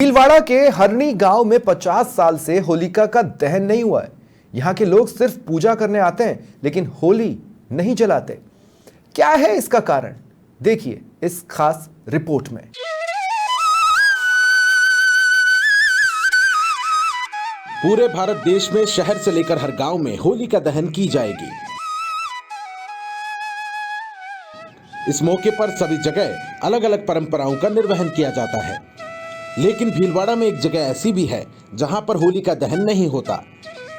भीलवाड़ा के हरनी गांव में 50 साल से होलिका का दहन नहीं हुआ है। यहां के लोग सिर्फ पूजा करने आते हैं, लेकिन होली नहीं जलाते। क्या है इसका कारण? देखिए इस खास रिपोर्ट में। पूरे भारत देश में शहर से लेकर हर गांव में होली का दहन की जाएगी। इस मौके पर सभी जगह अलग अलग परंपराओं का निर्वहन किया जाता है, लेकिन भीलवाड़ा में एक जगह ऐसी भी है जहां पर होली का दहन नहीं होता।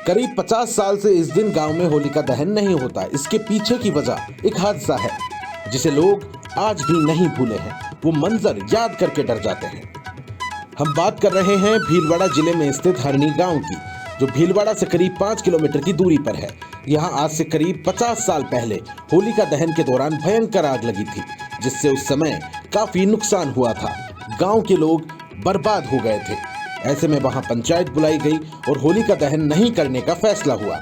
करीब 50 साल से इस दिन गांव में होली का दहन नहीं होता। इसके पीछे की वजह एक हादसा है जिसे लोग आज भी नहीं भूले हैं। वो मंजर याद करके डर जाते हैं। हम बात कर रहे हैं भीलवाड़ा जिले में स्थित हरनी गांव की, जो भीलवाड़ा से करीब 5 किलोमीटर की दूरी पर है। यहाँ आज से करीब 50 साल पहले होलिका दहन के दौरान भयंकर आग लगी थी, जिससे उस समय काफी नुकसान हुआ था। गांव के लोग बर्बाद हो गए थे। ऐसे में वहां पंचायत बुलाई गई और होली का दहन नहीं करने का फैसला हुआ।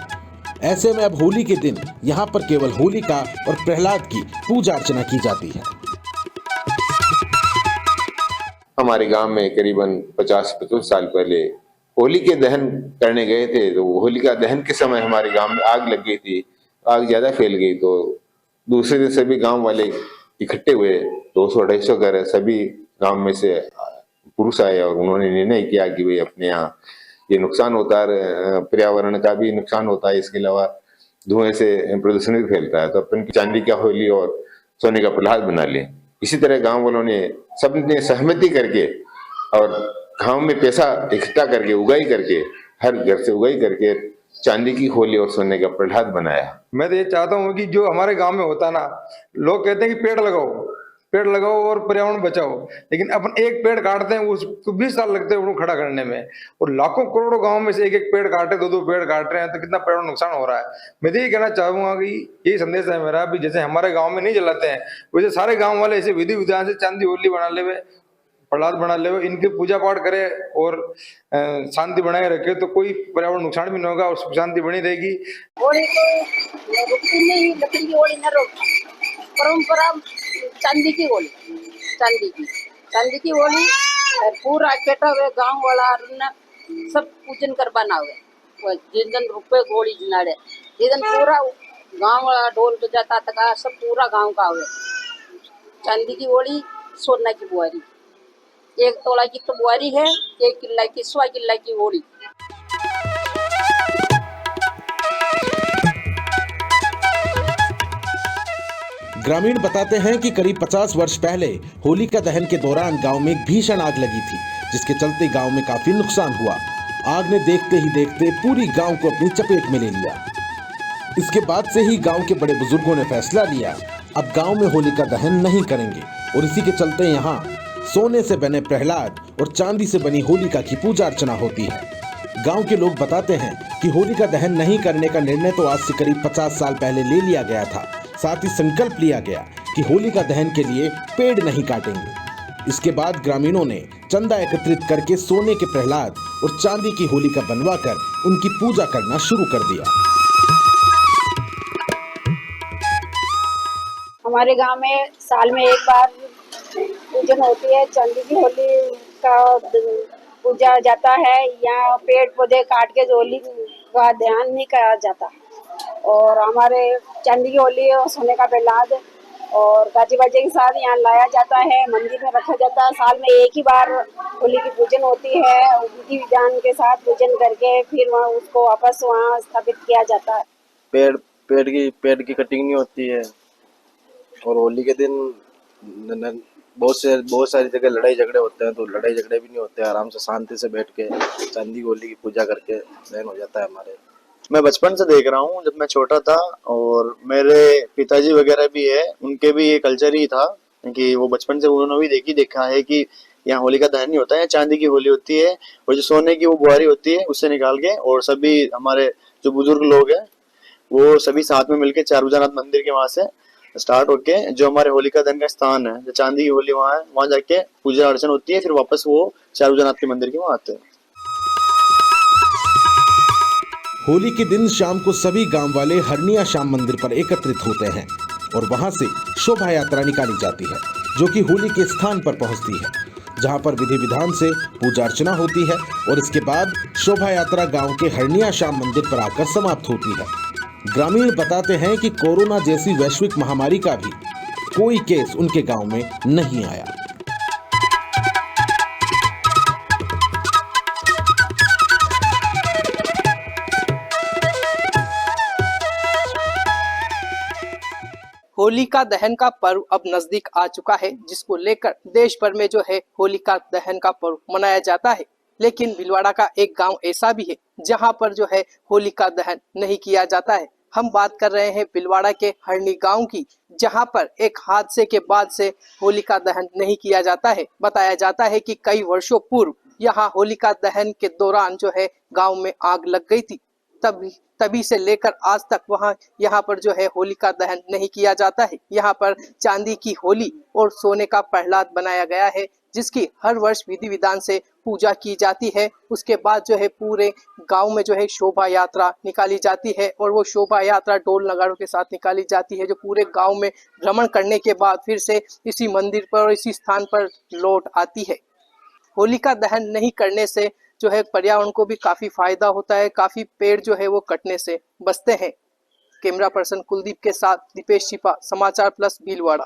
ऐसे में अब होली के दिन यहाँ पर केवल होलिका और प्रहलाद की पूजा अर्चना की जाती है। हमारे गांव में करीबन 50-55 साल पहले होली के दहन करने गए थे, तो होलिका दहन के समय हमारे गांव में आग लग गई थी। आग ज्यादा फैल गई तो दूसरे दिन सभी गांव वाले इकट्ठे हुए। 200-250 घर सभी गांव में से पुरुष आए और उन्होंने निर्णय किया कि भाई अपने यहाँ ये नुकसान होता है, पर्यावरण का भी नुकसान होता है, इसके अलावा धुएं से प्रदूषण भी फैलता है, तो अपन चांदी का होली और सोने का प्रहलाद बना लें। इसी तरह गांव वालों ने सबने सहमति करके और गांव में पैसा इकट्ठा करके उगाई करके, हर घर से उगाई करके चांदी की होली और सोने का प्रहलाद बनाया। मैं तो ये चाहता हूँ कि जो हमारे गांव में होता ना, लोग कहते हैं कि पेड़ लगाओ और पर्यावरण बचाओ, लेकिन अपन एक पेड़ काटते हैं उसको 20 साल लगते हैं उनको खड़ा करने में, और लाखों करोड़ों गांव में से एक पेड़ काटे, 2 पेड़ काट रहे हैं, तो कितना पर्यावरण नुकसान हो रहा है। मैं तो ये कहना चाहूंगा कि यही संदेश है मेरा भी, जैसे हमारे गांव में नहीं जलाते हैं वैसे सारे गांव वाले ऐसे विधि विधान से चांदी होली बना ले, प्रहलाद बना ले, इनकी पूजा पाठ करे और शांति बनाए रखे, तो कोई पर्यावरण नुकसान भी नहीं होगा और सुख शांति बनी रहेगी। होली तो रुकती नहीं, लकड़ी की होली न रोक, परंपरा चांदी की होली, चांदी की होली पूरा इकट्ठा हुए गांव वाला सब पूजन कर बना हुए। जिस दिन रुपये गोली जुनाड़े, जिस दिन पूरा गांव वाला ढोल बजाता था, सब पूरा गांव का हुए। चांदी की होली, सोना की बुआरी, 1 तोला की तो बुआरी है, 1 किला की, 1.25 किला की होली। ग्रामीण बताते हैं कि करीब 50 वर्ष पहले होलिका दहन के दौरान गांव में एक भीषण आग लगी थी, जिसके चलते गांव में काफी नुकसान हुआ। आग ने देखते ही देखते पूरी गांव को अपनी चपेट में ले लिया। इसके बाद से ही गांव के बड़े बुजुर्गों ने फैसला लिया, अब गांव में होलिका दहन नहीं करेंगे, और इसी के चलते यहाँ सोने से बने प्रहलाद और चांदी से बनी होलिका की पूजा अर्चना होती है। गांव के लोग बताते हैं कि होलिका दहन नहीं करने का निर्णय तो आज से करीब 50 साल पहले ले लिया गया था। साथ ही संकल्प लिया गया कि होलिका दहन के लिए पेड़ नहीं काटेंगे। इसके बाद ग्रामीणों ने चंदा एकत्रित करके सोने के प्रहलाद और चांदी की होलिका बनवाकर उनकी पूजा करना शुरू कर दिया। हमारे गांव में साल में एक बार पूजन होती है, चांदी की होली का पूजा जाता है। यहाँ पेड़ पौधे काट के होली का ध्यान नहीं करा जाता, और हमारे चांदी की होली और सोने का प्रहलाद और गाजी बाजे के साथ यहाँ लाया जाता है, मंदिर में रखा जाता है। साल में एक ही बार होली की पूजन होती है, विधि विधान के साथ पूजन करके फिर वहाँ उसको वापस वहाँ स्थापित किया जाता है। पेड़ की कटिंग नहीं होती है, और होली के दिन बहुत सारी जगह लड़ाई झगड़े होते हैं, तो लड़ाई झगड़े भी नहीं होते, आराम से शांति से बैठ के चांदी की होली की पूजा करके दहन हो जाता है हमारे। मैं बचपन से देख रहा हूँ, जब मैं छोटा था, और मेरे पिताजी वगैरह भी है, उनके भी ये कल्चर ही था कि वो बचपन से उन्होंने भी देखा है कि यहाँ होली का दहन नहीं होता है, चांदी की होली होती है, और जो सोने की वो बुआरी होती है उससे निकाल के, और सभी हमारे जो बुजुर्ग लोग हैं वो सभी साथ में मिलके चारुजानाथ मंदिर के वहां से स्टार्ट होके जो हमारे होलिका दहन का स्थान है, जो चांदी की होली वहाँ है, वहां जाके पूजा अर्चना होती है, फिर वापस वो चारुजानाथ के मंदिर के वहां आते हैं। होली के दिन शाम को सभी गांव वाले हरनिया श्याम मंदिर पर एकत्रित होते हैं और वहां से शोभा यात्रा निकाली जाती है, जो कि होली के स्थान पर पहुंचती है। जहां पर विधि विधान से पूजा अर्चना होती है और इसके बाद शोभा यात्रा गांव के हरनिया श्याम मंदिर पर आकर समाप्त होती है। ग्रामीण बताते हैं कि कोरोना जैसी वैश्विक महामारी का भी कोई केस उनके गांव में नहीं आया। होलिका दहन का पर्व अब नजदीक आ चुका है, जिसको लेकर देश भर में जो है होलिका दहन का पर्व मनाया जाता है। लेकिन भीलवाड़ा का एक गांव ऐसा भी है जहां पर जो है होलिका दहन नहीं किया जाता है। हम बात कर रहे हैं भीलवाड़ा के हरनी गांव की, जहां पर एक हादसे के बाद से होलिका दहन नहीं किया जाता है। बताया जाता है कि कई वर्षों पूर्व यहाँ होलिका दहन के दौरान जो है गांव में आग लग गई थी। तभी से लेकर आज तक यहाँ पर जो है होलिका दहन नहीं किया जाता है। यहाँ पर चांदी की होली और सोने का प्रहलाद बनाया गया है, जिसकी हर वर्ष विधि विधान से पूजा की जाती है। उसके बाद जो है पूरे गांव में जो है शोभा यात्रा निकाली जाती है और वो शोभा यात्रा ढोल नगाड़ों के साथ निकाली जाती है, जो पूरे गांव में भ्रमण करने के बाद फिर से इसी मंदिर पर और इसी स्थान पर लौट आती है। होलिका दहन नहीं करने से जो है पर्यावरण को भी काफी फायदा होता है, काफी पेड़ जो है वो कटने से बचते हैं। कैमरा पर्सन कुलदीप के साथ दीपेश छिपा, समाचार प्लस भीलवाड़ा।